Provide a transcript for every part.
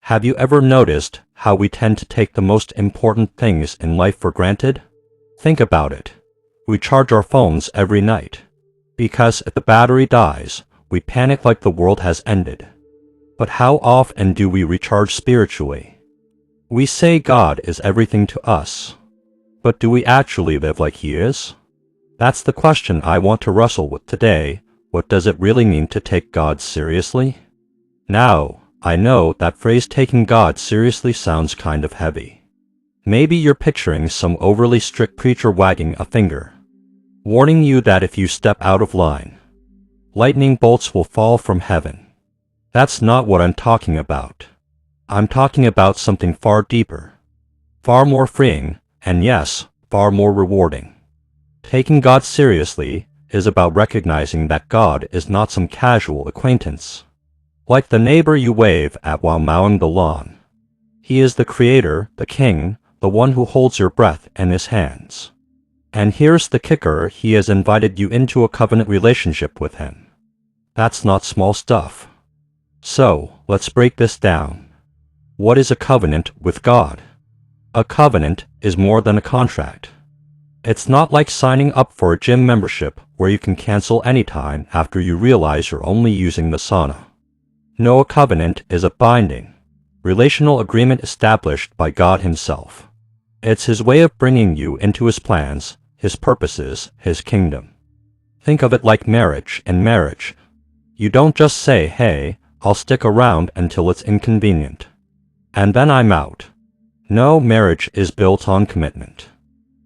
Have you ever noticed how we tend to take the most important things in life for granted? Think about it. We charge our phones every night, because if the battery dies, we panic like the world has ended. But how often do we recharge spiritually? We say God is everything to us, but do we actually live like He is? That's the question I want to wrestle with today. What does it really mean to take God seriously? Now, I know that phrase taking God seriously sounds kind of heavy. Maybe you're picturing some overly strict preacher wagging a finger, warning you that if you step out of line, lightning bolts will fall from heaven. That's not what I'm talking about. I'm talking about something far deeper, far more freeing, and yes, far more rewarding. Taking God seriously is about recognizing that God is not some casual acquaintance, like the neighbor you wave at while mowing the lawn. He is the Creator, the King, the one who holds your breath in His hands. And here's the kicker: He has invited you into a covenant relationship with Him. That's not small stuff. So, let's break this down. What is a covenant with God? A covenant is more than a contract. It's not like signing up for a gym membership where you can cancel anytime after you realize you're only using the sauna. No, a covenant is a binding, relational agreement established by God Himself. It's His way of bringing you into His plans, His purposes, His kingdom. Think of it like marriage. In marriage, you don't just say, "Hey, I'll stick around until it's inconvenient, and then I'm out." No, marriage is built on commitment,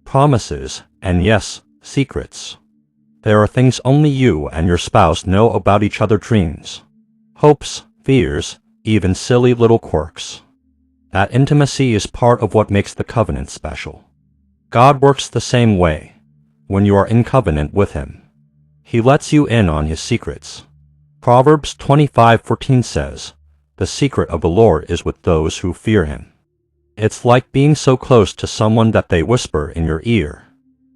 promises, and yes, secrets. There are things only you and your spouse know about each other's dreams, hopes, fears, even silly little quirks. That intimacy is part of what makes the covenant special. God works the same way. When you are in covenant with Him, He lets you in on His secrets. Proverbs 25:14 says, "The secret of the Lord is with those who fear Him." It's like being so close to someone that they whisper in your ear.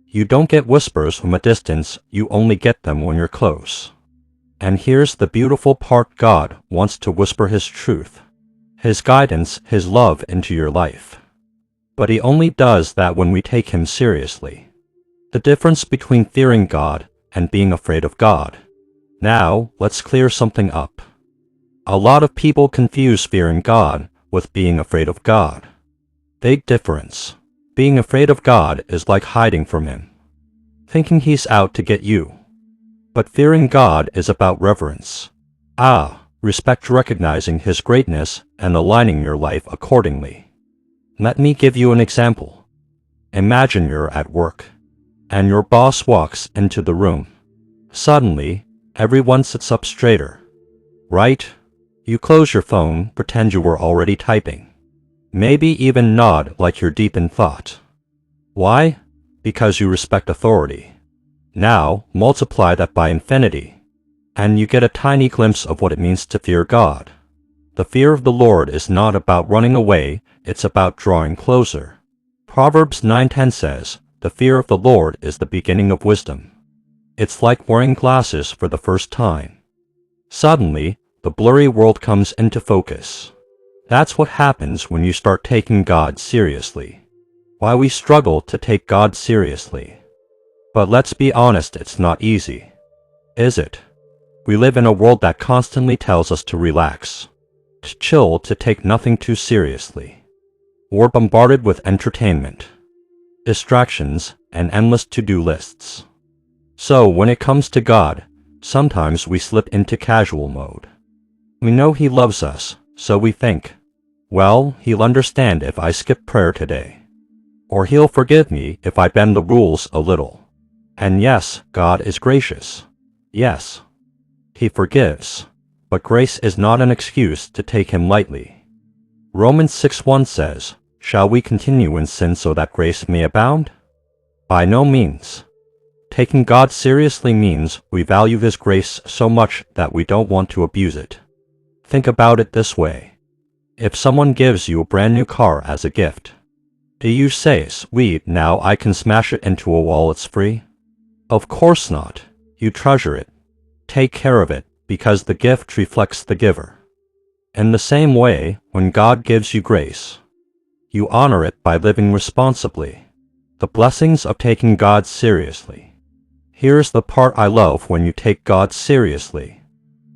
You don't get whispers from a distance, you only get them when you're close. And here's the beautiful part: God wants to whisper His truth, His guidance, His love into your life. But He only does that when we take Him seriously. The difference between fearing God and being afraid of God. Now, let's clear something up. A lot of people confuse fearing God with being afraid of God. Big difference. Being afraid of God is like hiding from Him, thinking He's out to get you. But fearing God is about reverence. Respect, recognizing His greatness and aligning your life accordingly. Let me give you an example. Imagine you're at work, and your boss walks into the room. Suddenly, everyone sits up straighter, right? You close your phone, pretend you were already typing. Maybe even nod like you're deep in thought. Why? Because you respect authority. Now, multiply that by infinity, and you get a tiny glimpse of what it means to fear God. The fear of the Lord is not about running away, it's about drawing closer. Proverbs 9:10 says, "The fear of the Lord is the beginning of wisdom." It's like wearing glasses for the first time. Suddenly, the blurry world comes into focus. That's what happens when you start taking God seriously. Why we struggle to take God seriously. But let's be honest, it's not easy, is it? We live in a world that constantly tells us to relax, to chill, to take nothing too seriously. We're bombarded with entertainment, distractions, and endless to-do lists. So when it comes to God, sometimes we slip into casual mode. We know He loves us, so we think, well, He'll understand if I skip prayer today, or He'll forgive me if I bend the rules a little. And yes, God is gracious. Yes, He forgives. But grace is not an excuse to take Him lightly. Romans 6:1 says, "Shall we continue in sin so that grace may abound?" By no means. Taking God seriously means we value His grace so much that we don't want to abuse it. Think about it this way. If someone gives you a brand new car as a gift, do you say, "Sweet, now I can smash it into a wall, it's free"? Of course not. You treasure it, take care of it, because the gift reflects the giver. In the same way, when God gives you grace, you honor it by living responsibly. The blessings of taking God seriously. Here's the part I love: when you take God seriously,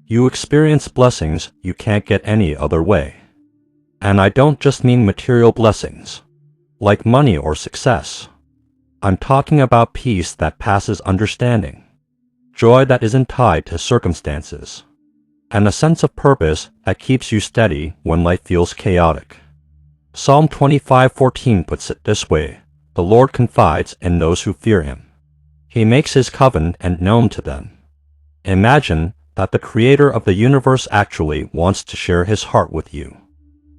you experience blessings you can't get any other way. And I don't just mean material blessings, like money or success. I'm talking about peace that passes understanding, joy that isn't tied to circumstances, and a sense of purpose that keeps you steady when life feels chaotic. Psalm 25:14 puts it this way: the Lord confides in those who fear him. He makes his covenant known to them. Imagine that the creator of the universe actually wants to share his heart with you.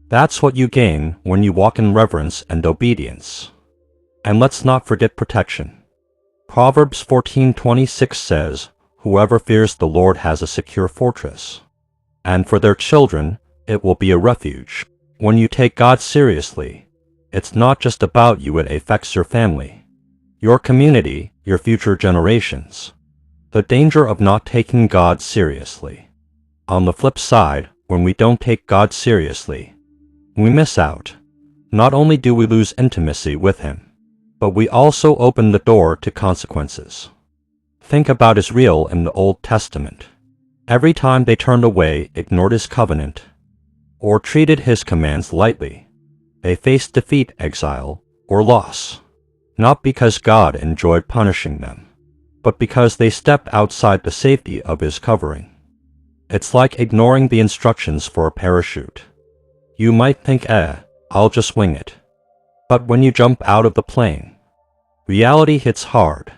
That's what you gain when you walk in reverence and obedience. And let's not forget protection. Proverbs 14:26 says, "Whoever fears the Lord has a secure fortress, and for their children it will be a refuge." When you take God seriously, it's not just about you, it affects your family, your community, your future generations. The danger of not taking God seriously. On the flip side, when we don't take God seriously, we miss out. Not only do we lose intimacy with him, but we also open the door to consequences. Think about Israel in the Old Testament. Every time they turned away, ignored his covenant, or treated his commands lightly, they faced defeat, exile, or loss. Not because God enjoyed punishing them, but because they stepped outside the safety of his covering. It's like ignoring the instructions for a parachute. You might think, I'll just wing it. But when you jump out of the plane, reality hits hard.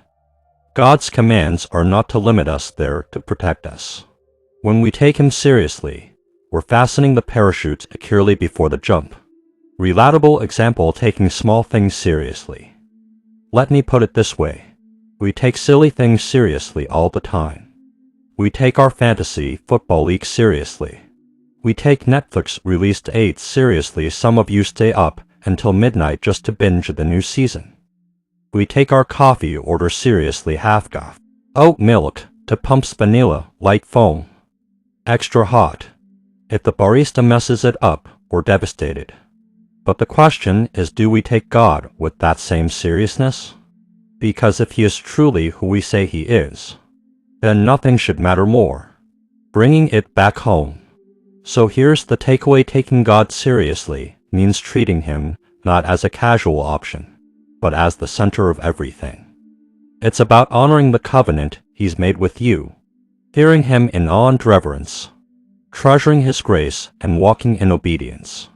God's commands are not to limit us, they're to protect us. When we take him seriously, we're fastening the parachute securely before the jump. Relatable example: taking small things seriously. Let me put it this way. We take silly things seriously all the time. We take our fantasy football league seriously. We take Netflix released 8 seriously. Some of you stay up until midnight just to binge the new season. We take our coffee order seriously, half cup, oat milk to pumps vanilla, light foam, extra hot. If the barista messes it up, we're devastated. But the question is, do we take God with that same seriousness? Because if he is truly who we say he is, then nothing should matter more. Bringing it back home. So here's the takeaway: taking God seriously means treating him not as a casual option, but as the center of everything. It's about honoring the covenant he's made with you, fearing him in awe and reverence, treasuring his grace, and walking in obedience.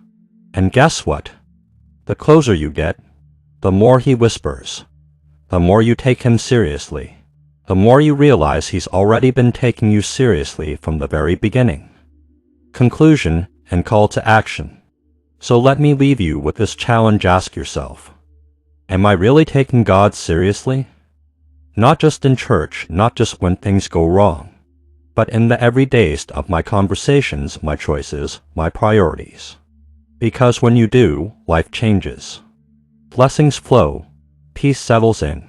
And guess what? The closer you get, the more he whispers. The more you take him seriously, the more you realize he's already been taking you seriously from the very beginning. Conclusion and call to action. So let me leave you with this challenge. Ask yourself, am I really taking God seriously? Not just in church, not just when things go wrong, but in the everydays of my conversations, my choices, my priorities. Because when you do, life changes. Blessings flow, peace settles in,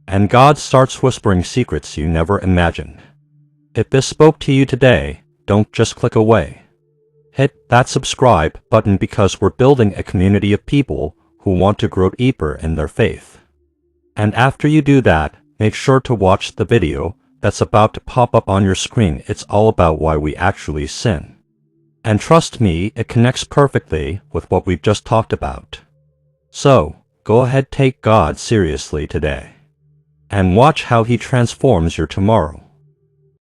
and God starts whispering secrets you never imagined. If this spoke to you today, don't just click away. Hit that subscribe button, because we're building a community of people who want to grow deeper in their faith. And after you do that, make sure to watch the video that's about to pop up on your screen. It's all about why we actually sin. And trust me, it connects perfectly with what we've just talked about. So, go ahead, take God seriously today, and watch how he transforms your tomorrow.